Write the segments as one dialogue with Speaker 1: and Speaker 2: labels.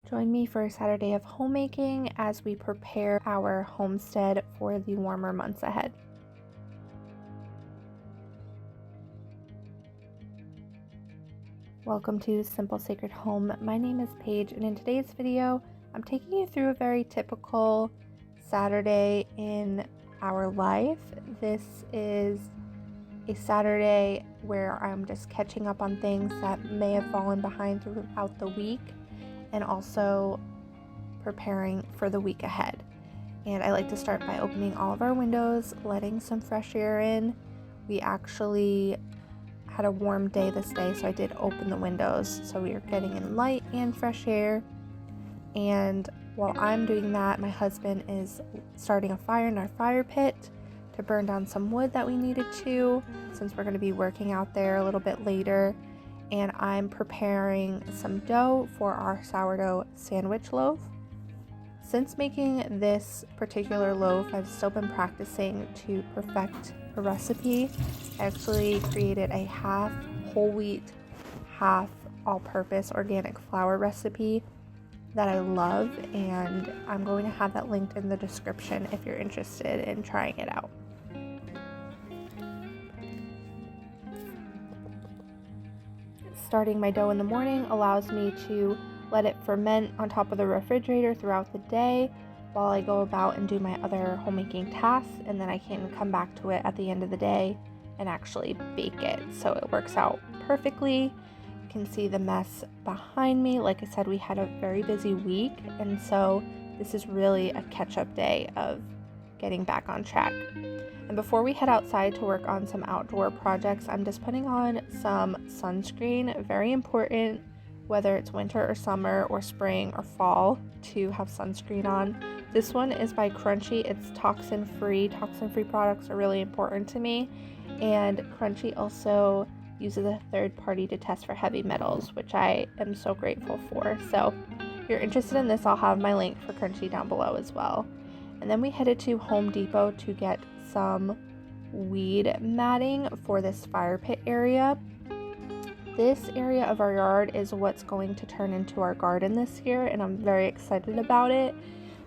Speaker 1: Join me for a Saturday of homemaking as we prepare our homestead for the warmer months ahead. Welcome to Simple Sacred Home. My name is Paige, and in today's video, I'm taking you through a very typical Saturday in our life. This is a Saturday where I'm just catching up on things that may have fallen behind throughout the week, and also preparing for the week ahead. And I like to start by opening all of our windows, letting some fresh air in. We actually had a warm day this day, so I did open the windows, so we are getting in light and fresh air. And while I'm doing that, my husband is starting a fire in our fire pit to burn down some wood that we needed to, since we're going to be working out there a little bit later. And I'm preparing some dough for our sourdough sandwich loaf. Since making this particular loaf, I've still been practicing to perfect a recipe. I actually created a half whole wheat, half all-purpose organic flour recipe that I love, and I'm going to have that linked in the description if you're interested in trying it out. Starting my dough in the morning allows me to let it ferment on top of the refrigerator throughout the day while I go about and do my other homemaking tasks, and then I can come back to it at the end of the day and actually bake it. So it works out perfectly. You can see the mess behind me. Like I said, we had a very busy week, and so this is really a catch-up day of getting back on track. And before we head outside to work on some outdoor projects, I'm just putting on some sunscreen. Very important, whether it's winter or summer or spring or fall, to have sunscreen on. This one is by Crunchy. It's toxin-free. Toxin-free products are really important to me. And Crunchy also uses a third party to test for heavy metals, which I am so grateful for. So if you're interested in this, I'll have my link for Crunchy down below as well. And then we headed to Home Depot to get some weed matting for this fire pit area. This area of our yard is what's going to turn into our garden this year, and I'm very excited about it.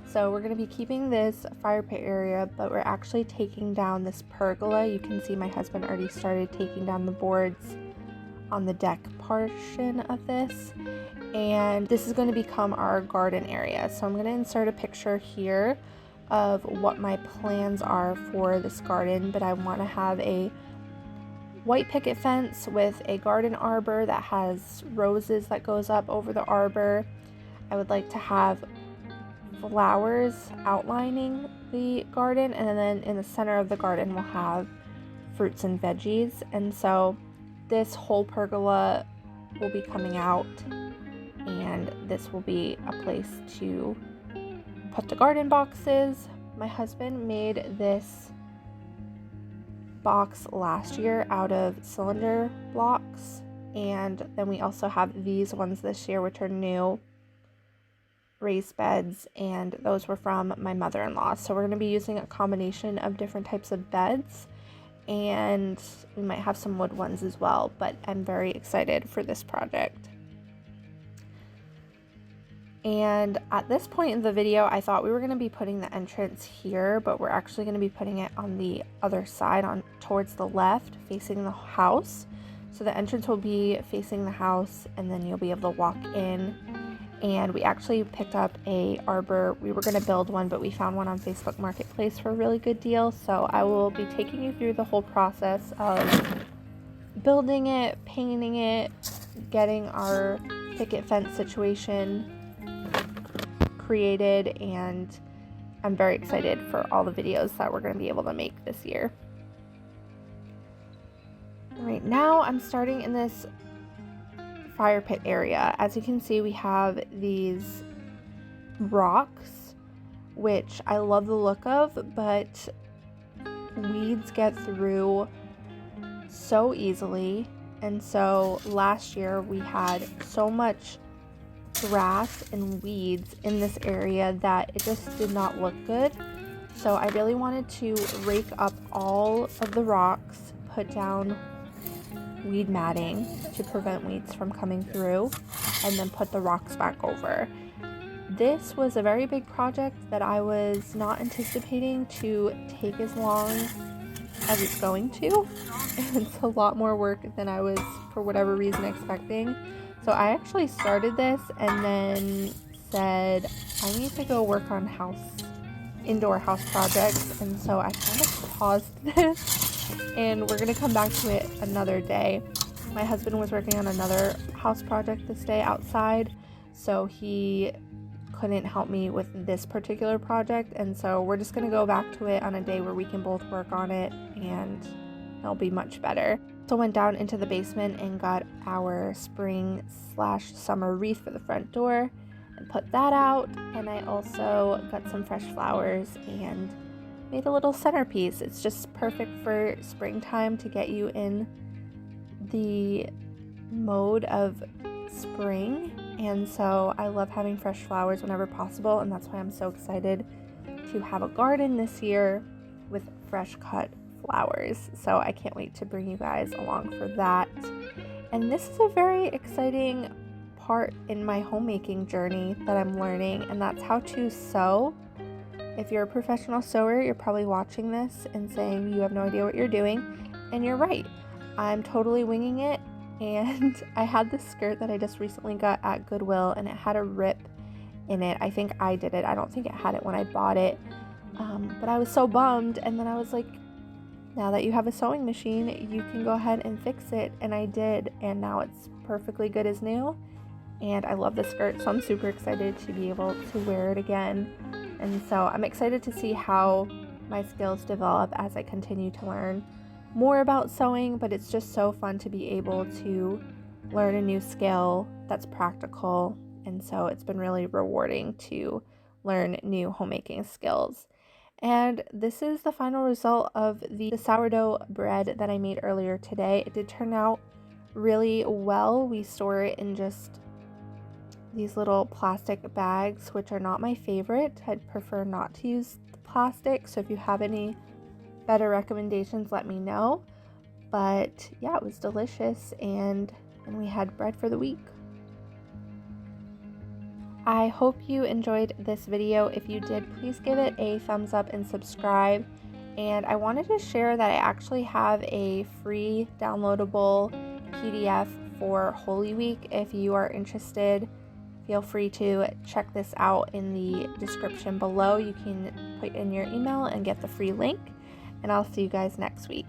Speaker 1: So we're going to be keeping this fire pit area, but we're actually taking down this pergola. You can see my husband already started taking down the boards on the deck portion of this, and this is going to become our garden area. So I'm going to insert a picture here of what my plans are for this garden, but I want to have a white picket fence with a garden arbor that has roses that goes up over the arbor. I would like to have flowers outlining the garden, and then in the center of the garden we'll have fruits and veggies. And so this whole pergola will be coming out, and this will be a place to put the garden boxes. My husband made this box last year out of cylinder blocks, and then we also have these ones this year, which are new raised beds, and those were from my mother-in-law. So we're going to be using a combination of different types of beds, and we might have some wood ones as well, but I'm very excited for this project. And at this point in the video, I thought we were going to be putting the entrance here, but we're actually going to be putting it on the other side, on towards the left, facing the house. So the entrance will be facing the house, and then you'll be able to walk in. And we actually picked up a arbor. We were going to build one, but we found one on Facebook Marketplace for a really good deal. So I will be taking you through the whole process of building it, painting it, getting our picket fence situation created, and I'm very excited for all the videos that we're going to be able to make this year. Right now I'm starting in this fire pit area. As you can see, we have these rocks, which I love the look of, but weeds get through so easily. And so last year we had so much grass and weeds in this area that it just did not look good. So I really wanted to rake up all of the rocks, put down weed matting to prevent weeds from coming through, and then put the rocks back over. This was a very big project that I was not anticipating to take as long as it's going to. It's a lot more work than I was, for whatever reason, expecting. So I actually started this and then said I need to go work on indoor house projects, and so I kind of paused this, and we're gonna come back to it another day. My husband was working on another house project this day outside, so he couldn't help me with this particular project, and so we're just gonna go back to it on a day where we can both work on it, and it'll be much better. So went down into the basement and got our spring/summer wreath for the front door and put that out, and I also got some fresh flowers and made a little centerpiece. It's just perfect for springtime to get you in the mode of spring, and so I love having fresh flowers whenever possible, and that's why I'm so excited to have a garden this year with fresh cut flowers. So I can't wait to bring you guys along for that. And this is a very exciting part in my homemaking journey that I'm learning, and that's how to sew. If you're a professional sewer, you're probably watching this and saying you have no idea what you're doing, and you're right. I'm totally winging it, and I had this skirt that I just recently got at Goodwill, and it had a rip in it. I think I did it. I don't think it had it when I bought it, but I was so bummed, and then I was like, now that you have a sewing machine, you can go ahead and fix it, and I did, and now it's perfectly good as new, and I love the skirt, so I'm super excited to be able to wear it again. And so I'm excited to see how my skills develop as I continue to learn more about sewing, but it's just so fun to be able to learn a new skill that's practical, and so it's been really rewarding to learn new homemaking skills. And this is the final result of the sourdough bread that I made earlier today. It did turn out really well. We store it in just these little plastic bags, which are not my favorite. I'd prefer not to use the plastic, so if you have any better recommendations, let me know. But yeah, it was delicious, and we had bread for the week. I hope you enjoyed this video. If you did, please give it a thumbs up and subscribe. And I wanted to share that I actually have a free downloadable PDF for Holy Week. If you are interested, feel free to check this out in the description below. You can put in your email and get the free link. And I'll see you guys next week.